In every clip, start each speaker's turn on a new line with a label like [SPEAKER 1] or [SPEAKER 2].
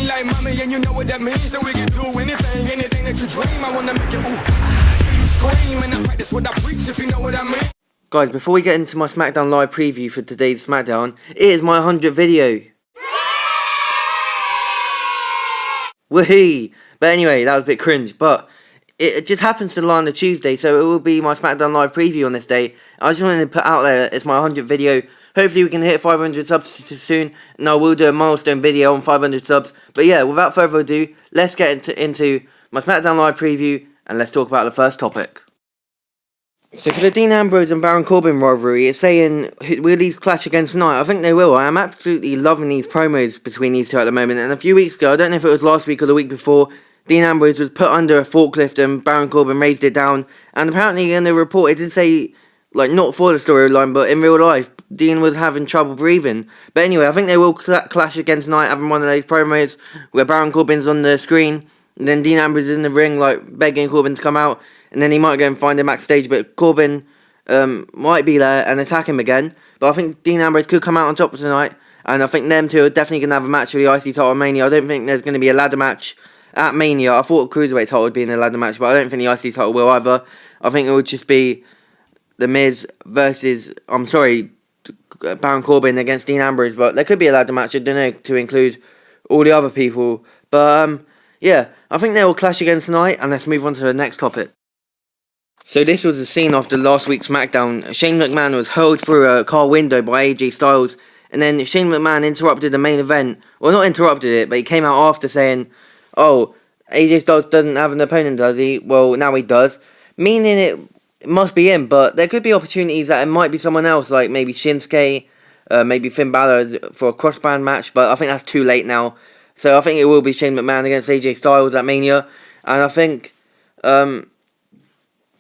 [SPEAKER 1] me like mommy, and you know what that means. That we can do anything that you dream. I wanna make it scream, and I practice what I preach, if you know what I mean.
[SPEAKER 2] Guys, before we get into my Smackdown live preview for today's Smackdown, it is my 100th video. Woohoo! But anyway, that was a bit cringe, but it just happens to lie on the Tuesday, so it will be my Smackdown live preview on this day. I just wanted to put out there, it's my 100th video. Hopefully we can hit 500 subs soon, and I will do a milestone video on 500 subs. But yeah, without further ado, let's get into my Smackdown live preview, and let's talk about the first topic. So for the Dean Ambrose and Baron Corbin rivalry, it's saying, will these clash again tonight? I think they will. I am absolutely loving these promos between these two at the moment. And a few weeks ago, I don't know if it was last week or the week before, Dean Ambrose was put under a forklift and Baron Corbin raised it down. And apparently in the report, it did say, like, not for the storyline, but in real life, Dean was having trouble breathing. But anyway, I think they will clash again tonight, having one of those promos where Baron Corbin's on the screen, and then Dean Ambrose is in the ring, like, begging Corbin to come out. And then he might go and find him backstage, but Corbin might be there and attack him again. But I think Dean Ambrose could come out on top tonight, and I think them two are definitely going to have a match for the IC title at Mania. I don't think there's going to be a ladder match at Mania. I thought the Cruiserweight title would be in a ladder match, but I don't think the IC title will either. I think it would just be The Miz versus, Baron Corbin against Dean Ambrose, but there could be a ladder match, I don't know, to include all the other people. But, yeah, I think they will clash again tonight, and let's move on to the next topic. So this was a scene after last week's SmackDown. Shane McMahon was hurled through a car window by AJ Styles, and then Shane McMahon interrupted the main event. Well, not interrupted it, but he came out after saying, oh, AJ Styles doesn't have an opponent, does he? Well, now he does. Meaning it must be him, but there could be opportunities that it might be someone else, like maybe Shinsuke, maybe Finn Balor for a crossband match, but I think that's too late now. So I think it will be Shane McMahon against AJ Styles at Mania, and I think,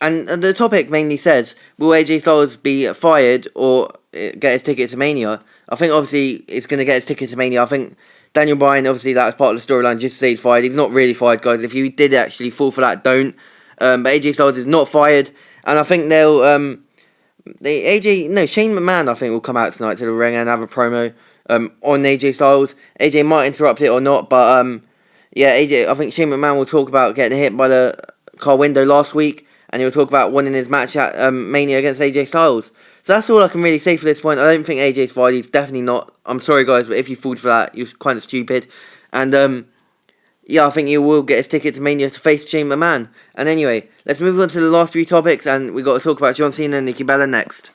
[SPEAKER 2] and the topic mainly says, will AJ Styles be fired or get his ticket to Mania? I think obviously it's going to get his ticket to Mania. I think Daniel Bryan, obviously that was part of the storyline, just to say he's fired. He's not really fired, guys. If you did actually fall for that, don't. But AJ Styles is not fired, and I think they'll, Shane McMahon, I think, will come out tonight to the ring and have a promo on AJ Styles. AJ might interrupt it or not, but I think Shane McMahon will talk about getting hit by the car window last week, and he'll talk about winning his match at Mania against AJ Styles. So that's all I can really say for this point. I don't think AJ's fired. He's definitely not. I'm sorry, guys, but if you falled for that, you're kind of stupid. And I think he will get his ticket to Mania to face Shane McMahon. And anyway, let's move on to the last three topics, and we've got to talk about John Cena and Nikki Bella next.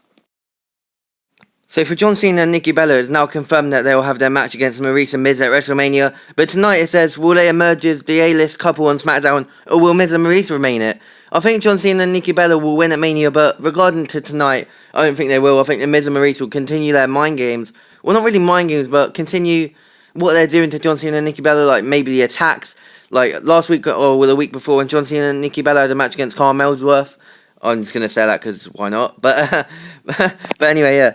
[SPEAKER 2] So for John Cena and Nikki Bella, it's now confirmed that they will have their match against Maurice and Miz at WrestleMania. But tonight it says, will they emerge as the A-list couple on SmackDown, or will Miz and Maurice remain it? I think John Cena and Nikki Bella will win at Mania, but regarding to tonight, I don't think they will. I think the Miz and Maurice will continue their mind games. Well, not really mind games, but continue what they're doing to John Cena and Nikki Bella, like maybe the attacks. Like last week or the week before when John Cena and Nikki Bella had a match against Carl Ellsworth. I'm just going to say that because why not? But but anyway, yeah.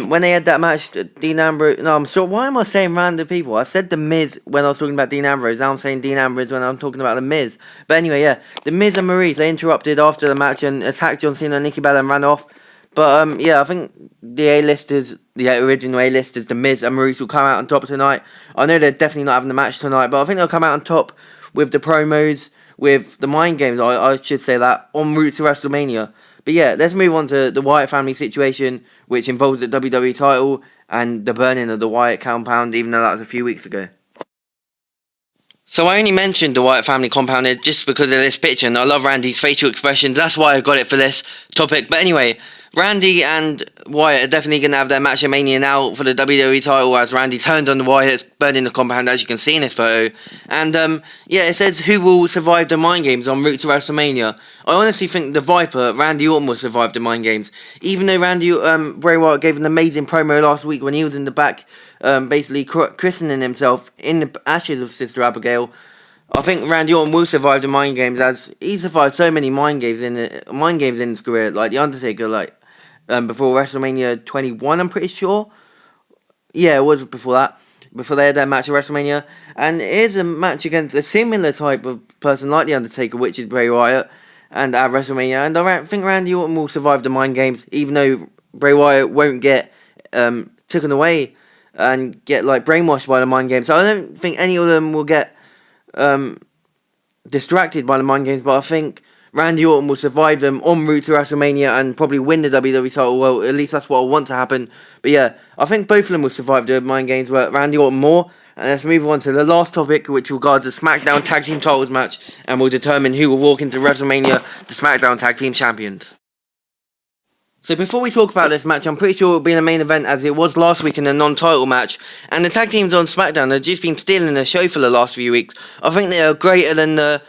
[SPEAKER 2] When they had that match, Dean Ambrose... No, I'm sorry, why am I saying random people? I said The Miz when I was talking about Dean Ambrose. Now I'm saying Dean Ambrose when I'm talking about The Miz. But anyway, yeah. The Miz and Maurice, they interrupted after the match and attacked John Cena and Nikki Bella and ran off. But I think the A-listers, the original A-listers, The Miz and Maurice will come out on top tonight. I know they're definitely not having the match tonight, but I think they'll come out on top with the promos, with the mind games, I should say that, en route to WrestleMania. But yeah, let's move on to the Wyatt family situation, which involves the WWE title and the burning of the Wyatt compound, even though that was a few weeks ago. So I only mentioned the Wyatt family compound just because of this picture, and I love Randy's facial expressions. That's why I got it for this topic. But anyway, Randy and Wyatt are definitely going to have their match at Mania now for the WWE title, as Randy turned on the Wyatts, burning the compound, as you can see in this photo. And it says who will survive the mind games en route to WrestleMania. I honestly think the Viper, Randy Orton, will survive the mind games. Even though Bray Wyatt gave an amazing promo last week when he was in the back, basically christening himself in the ashes of Sister Abigail. I think Randy Orton will survive the mind games, as he survived so many mind games in his career, like The Undertaker, before WrestleMania 21, I'm pretty sure. Yeah, it was before that. Before they had their match at WrestleMania. And it is a match against a similar type of person like The Undertaker, which is Bray Wyatt, and at WrestleMania. And I think Randy Orton will survive the mind games, even though Bray Wyatt won't get taken away and get like brainwashed by the mind games. So I don't think any of them will get distracted by the mind games, but I think Randy Orton will survive them en route to WrestleMania and probably win the WWE title. Well, at least that's what I want to happen. But yeah, I think both of them will survive the mind games, but Randy Orton more. And let's move on to the last topic, which regards the Smackdown Tag Team Titles match, and will determine who will walk into WrestleMania, the Smackdown Tag Team Champions. So before we talk about this match, I'm pretty sure it will be the main event as it was last week in a non-title match. And the tag teams on Smackdown have just been stealing the show for the last few weeks. I think they are greater than the...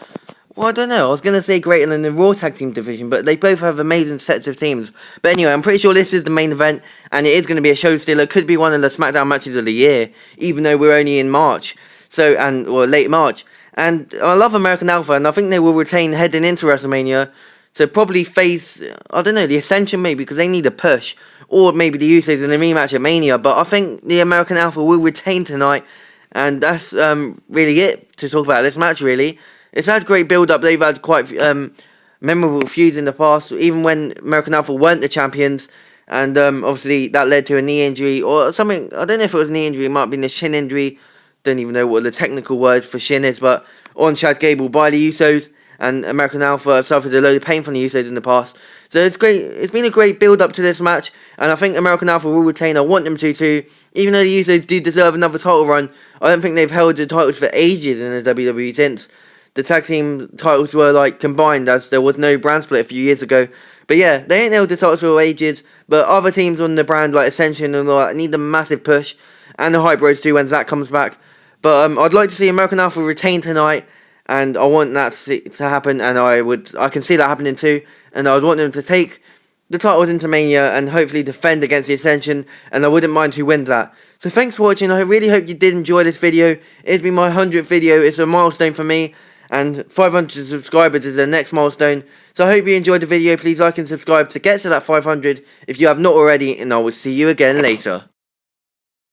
[SPEAKER 2] Well, I don't know. I was going to say greater than the Raw Tag Team division, but they both have amazing sets of teams. But anyway, I'm pretty sure this is the main event, and it is going to be a show stealer. It could be one of the Smackdown matches of the year, even though we're only in March. Or late March. And I love American Alpha, and I think they will retain heading into WrestleMania. So probably face, I don't know, the Ascension maybe, because they need a push. Or maybe the Usos in a rematch at Mania. But I think the American Alpha will retain tonight. And that's really it to talk about this match, really. It's had great build-up. They've had quite memorable feuds in the past, even when American Alpha weren't the champions. And obviously that led to a knee injury or something. I don't know if it was a knee injury. It might have been a shin injury. Don't even know what the technical word for shin is. But on Chad Gable by the Usos. And American Alpha have suffered a load of pain from the Usos in the past. So it's great. It's been a great build-up to this match. And I think American Alpha will retain. I want them to too. Even though the Usos do deserve another title run, I don't think they've held the titles for ages in the WWE since the tag team titles were like combined, as there was no brand split a few years ago. But yeah, they ain't held the titles for ages. But other teams on the brand like Ascension and all that need a massive push. And the Hype Bros too when Zack comes back. But I'd like to see American Alpha retain tonight. And I want that to happen, and I can see that happening too. And I would want them to take the titles into Mania and hopefully defend against the Ascension, and I wouldn't mind who wins that. So thanks for watching. I really hope you did enjoy this video. It's been my 100th video. It's a milestone for me, and 500 subscribers is the next milestone. So I hope you enjoyed the video. Please like and subscribe to get to that 500 if you have not already, and I will see you again later.